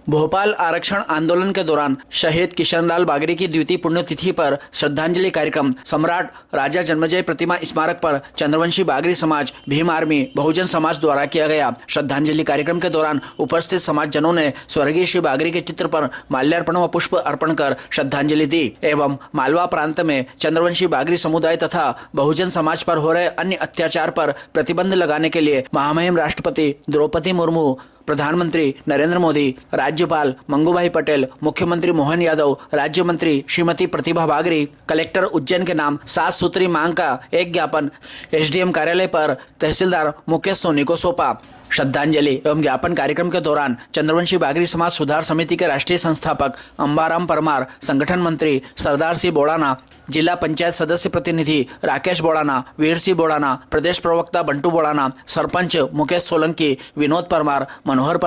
भोपाल आरक्षण आंदोलन के दौरान शहीद किशनलाल बागरी की द्वितीय पुण्यतिथि पर श्रद्धांजलि कार्यक्रम सम्राट राजा जन्मेजय प्रतिमा स्मारक पर चंद्रवंशी बागरी समाज, भीम आर्मी, बहुजन समाज द्वारा किया गया। श्रद्धांजलि कार्यक्रम के दौरान उपस्थित समाजजनों ने स्वर्गीय श्री बागरी के चित्र पर माल्यार्पण व पुष्प अर्पण कर श्रद्धांजलि दी एवं मालवा प्रांत में चंद्रवंशी बागरी समुदाय तथा बहुजन समाज पर हो रहे अन्य अत्याचार पर प्रतिबंध लगाने के लिए महामहिम राष्ट्रपति द्रौपदी मुर्मू, प्रधानमंत्री नरेंद्र मोदी, राज्यपाल मंगूभाई पटेल, मुख्यमंत्री मोहन यादव, राज्य मंत्री श्रीमती प्रतिभा बागरी, कलेक्टर उज्जैन के नाम 7 सूत्री मांग का एक ज्ञापन एसडीएम कार्यालय पर तहसीलदार मुकेश सोनी को सौंपा। श्रद्धांजलि एवं ज्ञापन कार्यक्रम के दौरान चंद्रवंशी बागरी समाज सुधार समिति के राष्ट्रीय संस्थापक अंबाराम परमार, संगठन मंत्री सरदार सिंह बोड़ाना, जिला पंचायत सदस्य प्रतिनिधि राकेश बोड़ाना, वीर सिंह बोड़ाना, प्रदेश प्रवक्ता बंटू बोड़ाना, सरपंच मुकेश सोलंकी, विनोद परमार, मनोहर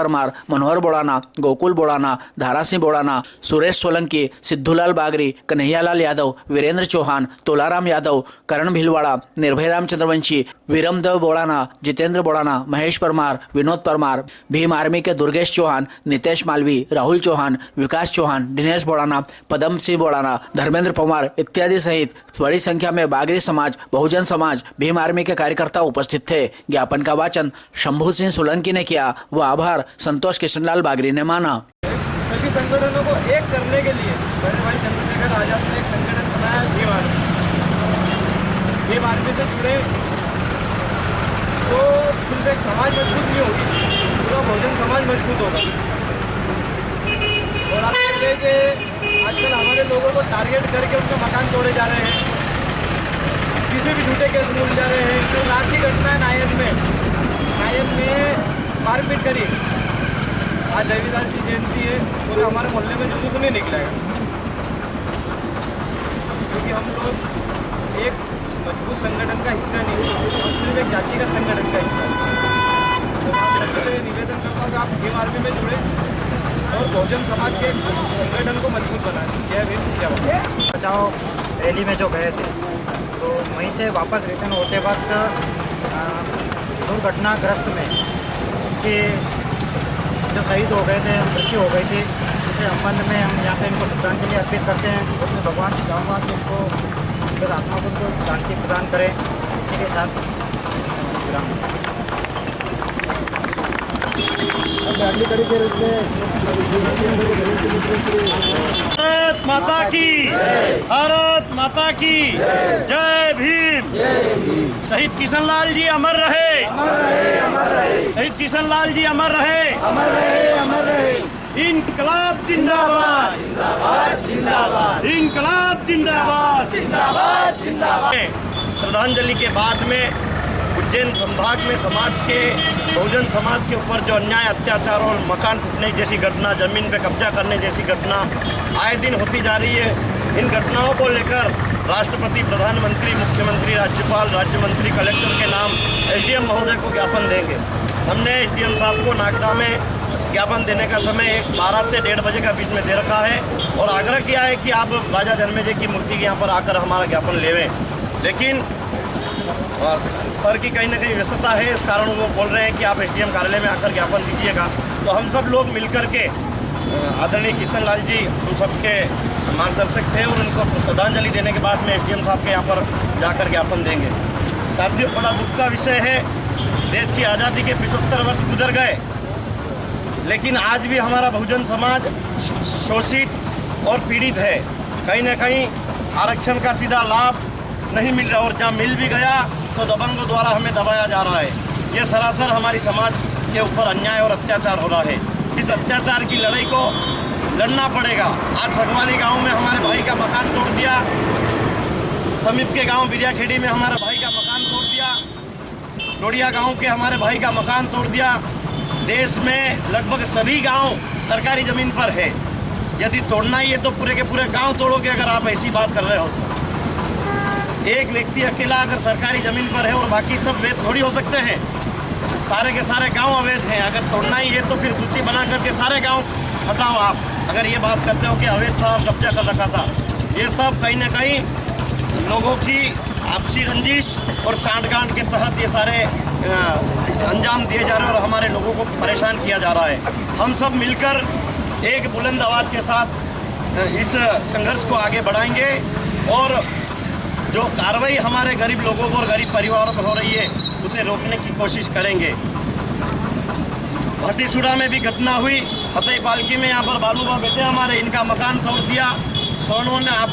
बोड़ाना, गोकुल बोड़ाना, धारा सिंह बोड़ाना, सुरेश सोलंकी, सिद्धूलाल बागरी, कन्हैयालाल यादव, वीरेंद्र चौहान, तोलाराम यादव, करण भिलवाड़ा, निर्भयराम चंद्रवंशी, वीरमदेव बोड़ाना, जितेंद्र बोड़ाना, महेश परमार, विनोद परमार, भीम आर्मी के दुर्गेश चौहान, नितेश मालवी, राहुल चौहान, विकास चौहान, दिनेश बोड़ाना, पदम सिंह बोड़ाना, धर्मेंद्र पवार इत्यादि सहित बड़ी संख्या में बागरी समाज, बहुजन समाज, भीम आर्मी के कार्यकर्ता उपस्थित थे। ज्ञापन का वाचन शंभू सिंह सोलंकी ने किया व आभार संतोष किशनलाल बागरी ने माना। सभी संगठनों को एक करने के लिए बड़े भाई चंद्रशेखर आजाद ने एक संगठन बनाया, भीम आर्मी। भीम आर्मी से जुड़े तो सिर्फ एक समाज मजबूत नहीं होगी, पूरा बहुजन समाज मजबूत होगा। और आप देखते हैं कि आजकल हमारे लोगों को टारगेट करके उनके मकान तोड़े जा रहे हैं, किसी भी झूठे केस मिल जा रहे हैं। तो रात की घटना है नायन में मारपीट करी। आज रविदास जी जयंती है और हमारे मोहल्ले में जुलूस नहीं निकलेगा, क्योंकि हम लोग एक मजबूत संगठन का हिस्सा नहीं, हम सिर्फ एक जाति का संगठन का हिस्सा है। तो आप सबसे निवेदन करता हूँ कि आप भीम आर्मी में जुड़े और बहुजन समाज के संगठन को मजबूत बनाएं। जय भीम, जय भारत। बचाओ रैली में जो गए थे, तो वहीं से वापस रिटर्न होते वक्त दुर्घटनाग्रस्त में कि जो शहीद हो गए थे, मृत्यु हो गई थी, इस संबंध में हम यहाँ पे इनको श्रद्धांजलि अर्पित करते हैं। और मैं भगवान से चाहूँगा कि इनको फिर आत्मा को शांति प्रदान करें। इसी के साथ भारत माता की, भारत माता की जय भीम। शहीद किशनलाल जी अमर रहे, शहीद किशनलाल जी अमर रहे। इनकलाब जिंदाबाद, इनकलाब जिंदाबाद। श्रद्धांजलि के बाद में उज्जैन संभाग में समाज के, बहुजन समाज के ऊपर जो अन्याय, अत्याचार और मकान टूटने जैसी घटना, जमीन पे कब्जा करने जैसी घटना आए दिन होती जा रही है। इन घटनाओं को लेकर राष्ट्रपति, प्रधानमंत्री, मुख्यमंत्री, राज्यपाल, राज्य मंत्री, कलेक्टर के नाम एसडीएम महोदय को ज्ञापन देंगे। हमने एसडीएम साहब को नागदा में ज्ञापन देने का समय 12 से 1:30 बजे का बीच में दे रखा है और आग्रह किया है कि आप राजा जन्मेजय की मूर्ति के यहाँ पर आकर हमारा ज्ञापन लेवें। लेकिन सर की कहीं ना कहीं व्यस्तता है, इस कारण वो बोल रहे हैं कि आप एसडीएम कार्यालय में आकर ज्ञापन दीजिएगा। तो हम सब लोग मिलकर के आदरणीय किशनलाल जी हम सबके मार्गदर्शक थे और उनको श्रद्धांजलि देने के बाद में एसडीएम साहब के यहाँ पर जाकर ज्ञापन देंगे। साथियों, बड़ा दुख का विषय है, देश की आज़ादी के 75 वर्ष गुजर गए, लेकिन आज भी हमारा बहुजन समाज शोषित और पीड़ित है। कहीं ना कहीं आरक्षण का सीधा लाभ नहीं मिल रहा और जहाँ मिल भी गया तो दबंगों द्वारा हमें दबाया जा रहा है। ये सरासर हमारी समाज के ऊपर अन्याय और अत्याचार हो रहा है। इस अत्याचार की लड़ाई को लड़ना पड़ेगा। आज सगवाली गांव में हमारे भाई का मकान तोड़ दिया, समीप के गांव बिरियाखेड़ी में हमारे भाई का मकान तोड़ दिया, डोडिया गांव के हमारे भाई का मकान तोड़ दिया। देश में लगभग सभी गांव सरकारी ज़मीन पर है। यदि तोड़ना ही है तो पूरे के पूरे गांव तोड़ोगे अगर आप ऐसी बात कर रहे हो तो। एक व्यक्ति अकेला अगर सरकारी ज़मीन पर है और बाकी सब वैध थोड़ी हो सकते हैं, सारे के सारे गांव अवैध हैं। अगर तोड़ना ही है तो फिर सूची बना करके सारे गांव हटाओ आप, अगर ये बात करते हो कि अवैध था और कब्जा कर रखा था। ये सब कहीं ना कहीं लोगों की आपसी रंजिश और सांठगांठ के तहत ये सारे अंजाम दिए जा रहे हैं और हमारे लोगों को परेशान किया जा रहा है। हम सब मिलकर एक बुलंद आवाज़ के साथ इस संघर्ष को आगे बढ़ाएंगे और जो कार्रवाई हमारे गरीब लोगों पर, गरीब परिवारों पर हो रही है, उसे रोकने की कोशिश करेंगे। भट्टीसुड़ा में भी घटना हुई, फतेह पालकी में यहाँ पर बालूबा बैठे हमारे, इनका मकान तोड़ दिया सोनों ने। आप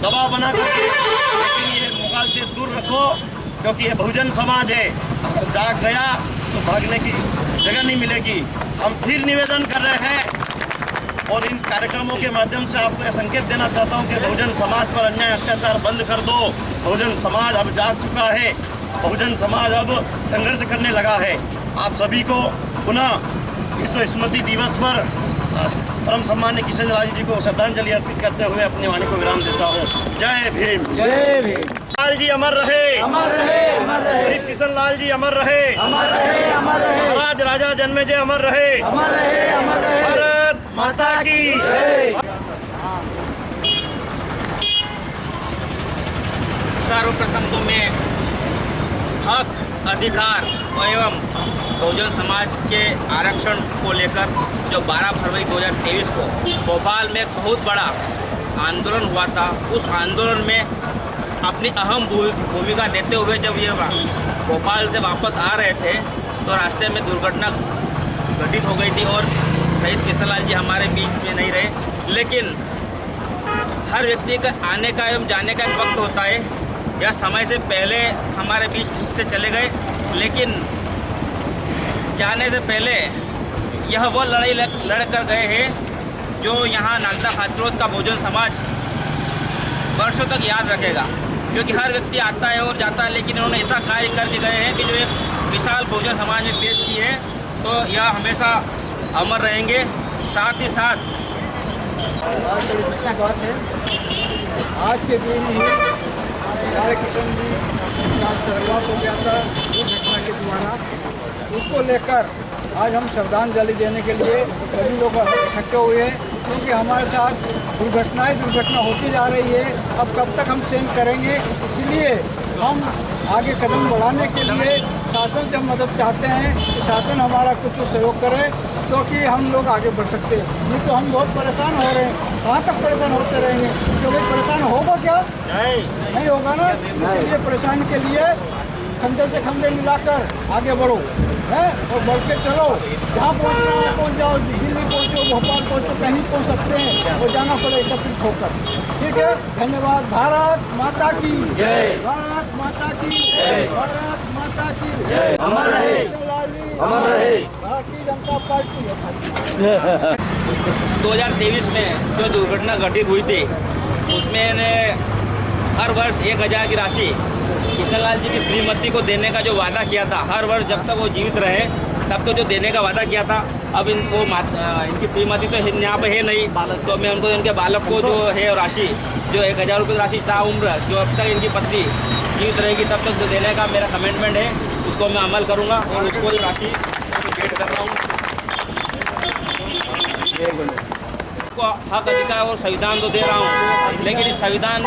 दबाव बना करके, लेकिन ये मुकाल से दूर रखो, क्योंकि ये बहुजन समाज है। अगर जाग गया तो भागने की जगह नहीं मिलेगी। हम फिर निवेदन कर रहे हैं और इन कार्यक्रमों के माध्यम से आपको यह संकेत देना चाहता हूं कि बहुजन समाज पर अन्याय अत्याचार बंद कर दो। बहुजन समाज अब जाग चुका है, बहुजन समाज अब संघर्ष करने लगा है। आप सभी को पुनः विश्व स्मृति दिवस पर परम सम्मान्य किशन लाल जी को श्रद्धांजलि अर्पित करते हुए अपनी वाणी को विराम देता हूँ। जय भीम। जय भीम। लाल जी अमर रहे, अमर रहे, अमर रहे। शहीद किशन लाल जी अमर रहे, अमर रहे, अमर रहे। महाराज राजा जन्मेजय अमर रहे, अमर रहे, अमर रहे। भारत माता की जय। सर्वप्रथम तो मैं हक, अधिकार एवं बहुजन समाज के आरक्षण को लेकर जो 12 फरवरी 2023 को भोपाल में एक बहुत बड़ा आंदोलन हुआ था, उस आंदोलन में अपनी अहम भूमिका देते हुए जब ये भोपाल से वापस आ रहे थे तो रास्ते में दुर्घटना घटित हो गई थी और शहीद किशन लाल जी हमारे बीच में नहीं रहे। लेकिन हर व्यक्ति का आने का एवं जाने का एक वक्त होता है। यह समय से पहले हमारे बीच से चले गए, लेकिन जाने से पहले यह वो लड़ाई लड़ कर गए हैं जो यहाँ नागदा खातरोद का बहुजन समाज वर्षों तक याद रखेगा। क्योंकि हर व्यक्ति आता है और जाता है, लेकिन इन्होंने ऐसा कार्य करके गए हैं कि जो एक विशाल बहुजन समाज में पेश की है, तो यह हमेशा अमर रहेंगे। साथ ही साथ आज बड़ी दुख की बात है, आज के दिन ही हमारे किशन जी का सर्वनाश हो गया था उस घटना के द्वारा। उसको लेकर आज हम श्रद्धांजलि देने के लिए सभी लोग इकट्ठे हुए हैं, क्योंकि हमारे साथ दुर्घटना होती जा रही है। अब कब तक हम सहन करेंगे, इसलिए हम आगे कदम बढ़ाने के लिए शासन से हम मदद चाहते हैं कि शासन हमारा कुछ सहयोग करे, क्योंकि हम लोग आगे बढ़ सकते हैं। नहीं तो हम बहुत परेशान हो रहे हैं, कहाँ तक परेशान होते रहेंगे? क्योंकि परेशान होगा क्या? नहीं होगा ना। इसलिए परेशानी के लिए कंधे से कंधे मिलाकर आगे बढ़ो, है, और बढ़ के चलो। जहाँ पहुँचना है पहुँच जाओ, दिल्ली पहुँचो, भोपाल पहुँचो, कहीं पहुँच सकते हैं और जाना पड़े एकत्रित होकर। ठीक है, धन्यवाद। भारत माता की जय। भारत माता की जय। भारत माता की जय। अमर रहे, अमर रहे भारतीय जनता पार्टी। 2023 में जो दुर्घटना घटित हुई थी, उसमें ने हर वर्ष 1000 की राशि किशन लाल जी की श्रीमती को देने का जो वादा किया था, हर वर्ष जब तक वो जीवित रहे तब तो जो देने का वादा किया था, अब इनको इनकी श्रीमती तो यहाँ पे है नहीं, तो मैं उनको इनके बालक को जो है राशि, जो 1000 रुपये राशि ताउम्र जो अब तक इनकी पत्नी जीवित रहेगी तब तक जो देने का मेरा कमिटमेंट है, उसको मैं अमल करूँगा और उसको राशि वेट कर रहा हूँ। को हक, अधिकार और संविधान तो दे रहा हूँ, लेकिन इस संविधान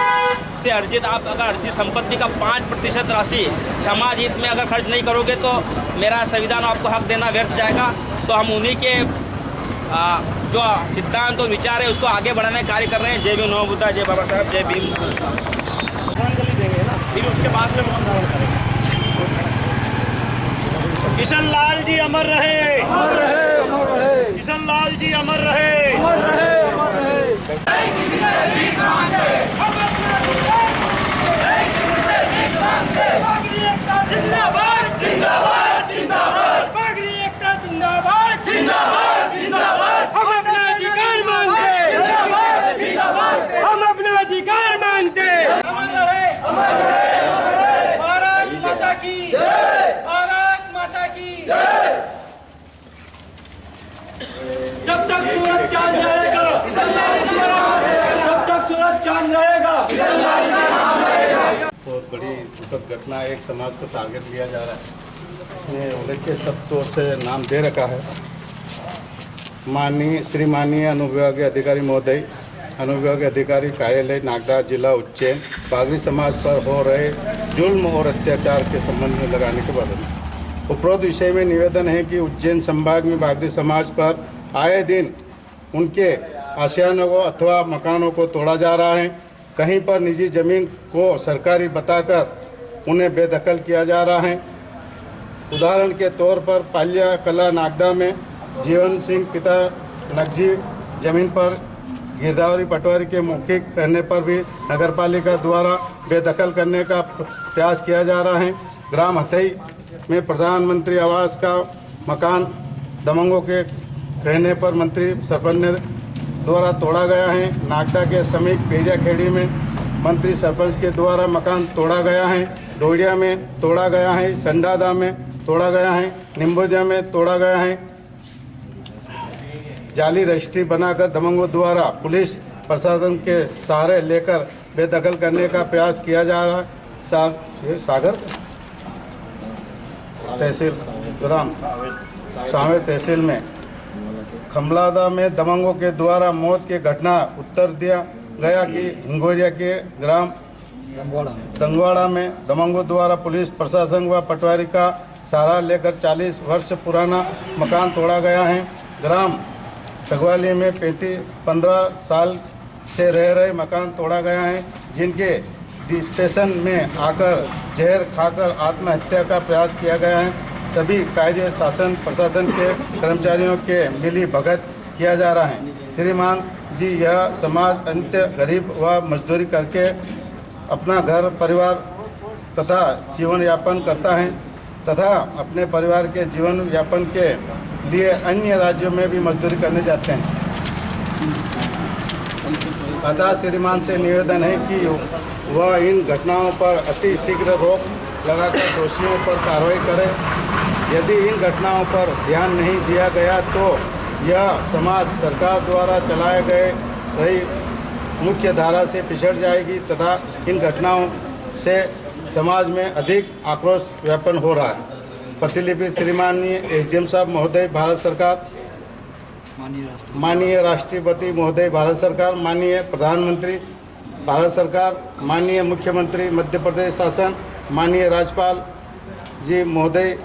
से अर्जित आप अगर अर्जित संपत्ति का 5% राशि समाज हित में अगर खर्च नहीं करोगे तो मेरा संविधान आपको हक देना व्यर्थ जाएगा। तो हम उन्हीं के जो सिद्धांत और विचार है उसको आगे बढ़ाने का कार्य कर रहे हैं। जय भीम, नमो बुद्धाय, जय बाबा साहब, जय भीम। श्रद्धांजलि देंगे ना, फिर उसके बाद में मौन धारण करेंगे। किशन लाल जी अमर रहे, अमर रहे, अमर रहे। किशन लाल जी अमर रहे, अमर रहे, अमर रहे। जिंदाबाद, जिंदाबाद, जिंदाबाद। बागरी एकता जिंदाबाद, जिंदाबाद, जिंदाबाद। हम अपना अधिकार मांगते, जिंदाबाद, जिंदाबाद। हम अपना अधिकार मांगते। अमर रहे, अमर रहे, अमर रहे। भारत माता की जय। भारत माता की जय। जब तक सूरज चांद रहेगा, जब तक सूरज चांद रहेगा, बहुत बड़ी दुखद घटना, एक समाज को टारगेट लिया जा रहा है। इसने उल्लेख्य शब्दों से नाम दे रखा है। माननीय अनुविभागीय अधिकारी महोदय, अनुविभागीय अधिकारी कार्यालय नागदा, जिला उज्जैन, बागरी समाज पर हो रहे जुल्म और अत्याचार के संबंध में लगाने के बारे में उपरोक्त विषय में निवेदन है कि उज्जैन संभाग में बागरी समाज पर आए दिन उनके आशियानों को अथवा मकानों को तोड़ा जा रहा है। कहीं पर निजी ज़मीन को सरकारी बताकर उन्हें बेदखल किया जा रहा है। उदाहरण के तौर पर पाल्या कला नागदा में जीवन सिंह पिता नकजी ज़मीन पर गिरदावरी पटवारी के मौखिक रहने पर भी नगरपालिका द्वारा बेदखल करने का प्रयास किया जा रहा है। ग्राम हथई में प्रधानमंत्री आवास का मकान दबंगों के रहने पर मंत्री सरपंच ने द्वारा तोड़ा गया है। नागदा के समीप पेरिया खेड़ी में मंत्री सरपंच के द्वारा मकान तोड़ा गया है। डोडिया में तोड़ा गया है। संडादा में तोड़ा गया है। निम्बोदिया में तोड़ा गया है। जाली रजिस्ट्री बनाकर दबंगों द्वारा पुलिस प्रशासन के सहारे लेकर बेदखल करने का प्रयास किया जा रहा है। सागर तहसील ग्राम सावेर तहसील में खमलादा में दबंगों के द्वारा मौत की घटना उत्तर दिया गया कि हिंगोरिया के ग्राम दंगवाड़ा में दबंगों द्वारा पुलिस प्रशासन व पटवारी का सहारा लेकर 40 वर्ष पुराना मकान तोड़ा गया है। ग्राम सगवाली में 15 साल से रह रहे मकान तोड़ा गया है, जिनके स्टेशन में आकर जहर खाकर आत्महत्या का प्रयास किया गया है। सभी कायदे शासन प्रशासन के कर्मचारियों के मिली भगत किया जा रहा है। श्रीमान जी, यह समाज अंत्य गरीब व मजदूरी करके अपना घर परिवार तथा जीवन यापन करता है तथा अपने परिवार के जीवन यापन के लिए अन्य राज्यों में भी मजदूरी करने जाते हैं। अतः श्रीमान से निवेदन है कि वह इन घटनाओं पर अति शीघ्र रोक लगाकर दोषियों पर कार्रवाई करें। यदि इन घटनाओं पर ध्यान नहीं दिया गया तो यह समाज सरकार द्वारा चलाए गए रही मुख्य धारा से पिछड़ जाएगी तथा इन घटनाओं से समाज में अधिक आक्रोश व्यापन हो रहा है। प्रतिलिपि श्रीमाननीय एसडीएम साहब महोदय भारत सरकार, माननीय राष्ट्रपति महोदय भारत सरकार, माननीय प्रधानमंत्री भारत सरकार, माननीय मुख्यमंत्री मध्य प्रदेश शासन, माननीय राज्यपाल जी महोदय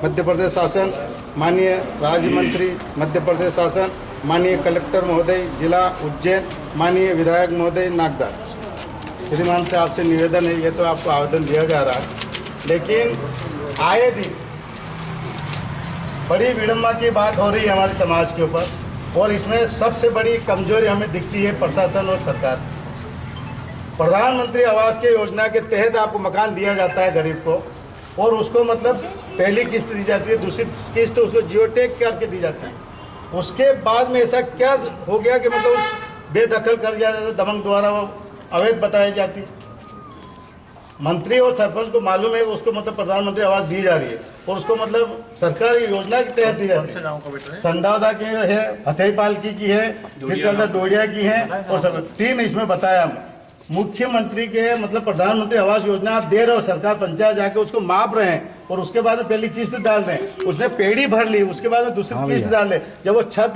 मध्य प्रदेश शासन, माननीय राज्य मंत्री मध्य प्रदेश शासन, माननीय कलेक्टर महोदय जिला उज्जैन, माननीय विधायक महोदय नागदा। श्रीमान से आपसे निवेदन है, ये तो आपको आवेदन दिया जा रहा है, लेकिन आए दिन बड़ी विडम्बना की बात हो रही है हमारे समाज के ऊपर, और इसमें सबसे बड़ी कमजोरी हमें दिखती है प्रशासन और सरकार। प्रधानमंत्री आवास की योजना के तहत आपको मकान दिया जाता है गरीब को, और उसको मतलब पहली किस्त दी जाती है, दूसरी किस्त उसको जियो टैग करके दी जाती है। उसके बाद में ऐसा क्या हो गया कि मतलब उस बेदखल कर दिया जाता है, दबंग द्वारा वो अवैध बताई जाती है। मंत्री और सरपंच को मालूम है उसको मतलब प्रधानमंत्री आवास दी जा रही है, और उसको मतलब सरकारी योजना के तहत दी जाती है। संडादा की है, हथईपालकी की है, फिर चलता डोडिया की है, और सब 3 इसमें बताया। मुख्यमंत्री के मतलब प्रधानमंत्री आवास योजना आप दे रहे हो, सरकार पंचायत जाके उसको माप रहे हैं, और उसके बाद में पहली किस्त डाल रहे हैं, उसने पेड़ी भर ली, उसके बाद में दूसरी किस्त डाल रहे। जब वो छत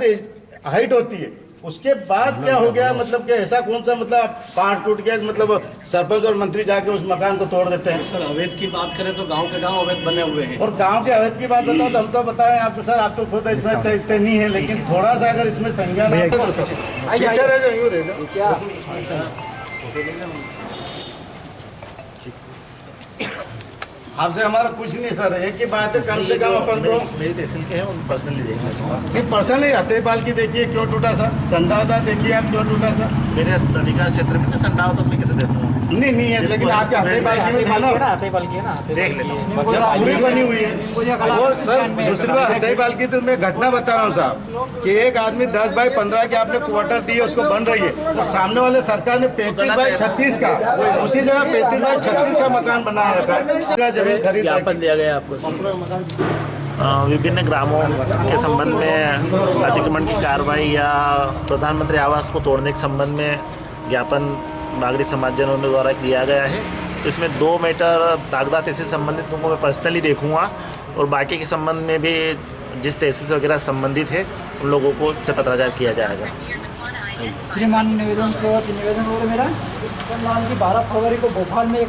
हाइट होती है उसके बाद क्या हो गया, मतलब कि ऐसा कौन सा मतलब पार्ट टूट गया, मतलब सरपंच और मंत्री जाके उस मकान को तोड़ देते हैं। सर अवैध की बात करें तो गांव के गांव अवैध बने हुए हैं, और गांव के अवैध की बात बताओ तो हम तो बताएं आपको सर, आप तो खुद इसमें तय नहीं है, लेकिन थोड़ा सा अगर इसमें संज्ञान है क्या आपसे हमारा कुछ नहीं सर, एक ही बात है, कम से कम अपन को मेरी तहसील के हैं उन पर्सनली देखना नहीं, पर्सनली हथईपाल की देखिए क्यों टूटा सा, संडादा देखिए आप क्यों टूटा सा। मेरे अधिकार क्षेत्र में संडाव तो मैं कैसे देता हूँ, नहीं है, लेकिन आपके हथईपाल की था ना, देख लेता हूँ पूरी बनी हुई है। और सर दूसरी बात हथईपाल की तो मैं घटना बता रहा हूँ साहब कि एक आदमी 10 बाई 15 के आपने क्वार्टर दिए, उसको बन रही है, और सामने वाले सरकार ने 35 बाई 36 का, उसी जगह 35 बाई 36 का मकान बना रखा है। ज्ञापन दिया गया आपको? विभिन्न ग्रामों के संबंध में अतिक्रमण की कार्रवाई या प्रधानमंत्री आवास को तोड़ने के संबंध में ज्ञापन बागड़ी समाजजनों द्वारा दिया गया है। तो इसमें 2 मैटर नागदा तहसील संबंधित उनको मैं पर्सनली देखूंगा, और बाकी के संबंध में भी जिस तहसील से वगैरह संबंधित है उन लोगों को से पत्राचार किया जाएगा। श्रीमान निवेदन हो मेरा, की 12 फरवरी को भोपाल में एक